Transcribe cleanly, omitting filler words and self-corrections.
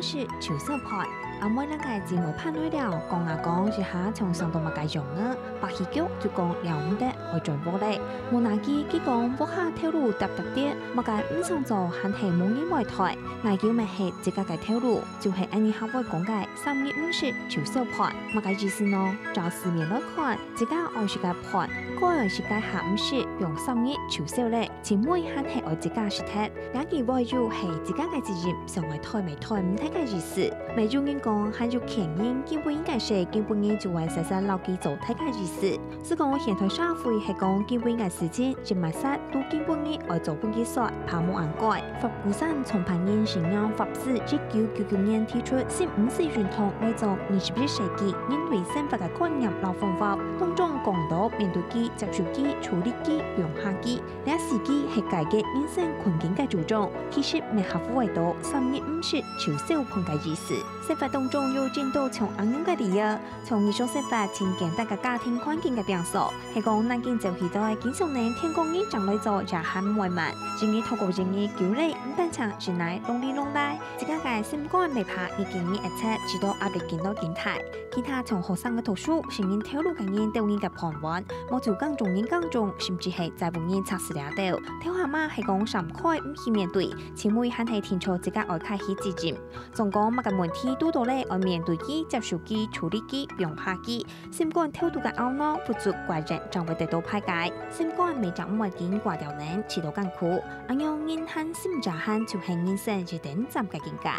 是潮色派。阿妹那个自我判断了，讲啊讲一下从上到物介用啊，白喜剧就讲了唔得，会转播咧。无那机佢讲播下跳路搭搭啲，物介唔想做，还系冇人外台。嗌叫咪系自家嘅跳路，就系按你下位讲嘅3月5日潮色派。物介意思呢？照市面来看，自家爱是嘅判，个人是嘅下午时用3月潮色咧，前妹还系爱自家实体，也佢外就系自家嘅职业，上外台未台唔睇嘅意思。未中英讲。还有前因基本应该是基本应就为实实老基做睇嘅意思。是讲现台社会系讲基本应该事情，即埋实都基本应爱做本基说，怕冇人改。法鼓山从盘年信仰法师1999年提出15世传统来做21世纪应对生活嘅观念老方法，当中讲到面对机、接受机、处理机、用下机，呢时机系改革人生困境嘅主张，其实未合乎为到3月5日潮小判嘅意思。生活当中有见到从安样嘅理由，从艺术生活情简单嘅家庭环境嘅变数，系讲咱经就期待经常能天公人长来做也很为慢，今日透过今日九类唔单场进来弄里弄来，自家嘅心肝未怕，已经一切直到压力见到健态。其他从学生嘅读书，成人跳路嘅人都应嘅盘玩，冇做更重人更重，甚至系在本人测试了到。跳下嘛系讲上开唔去面对，前妹还系天初自家爱开起自荐，仲讲乜嘅问题都到咧爱面对机、接受机、处理机、用下机，心肝跳度嘅懊恼不足怪人，就会得到排解。心肝未掌握紧挂掉人，迟到艰苦，安样人罕心就罕就系人生一点站嘅境界。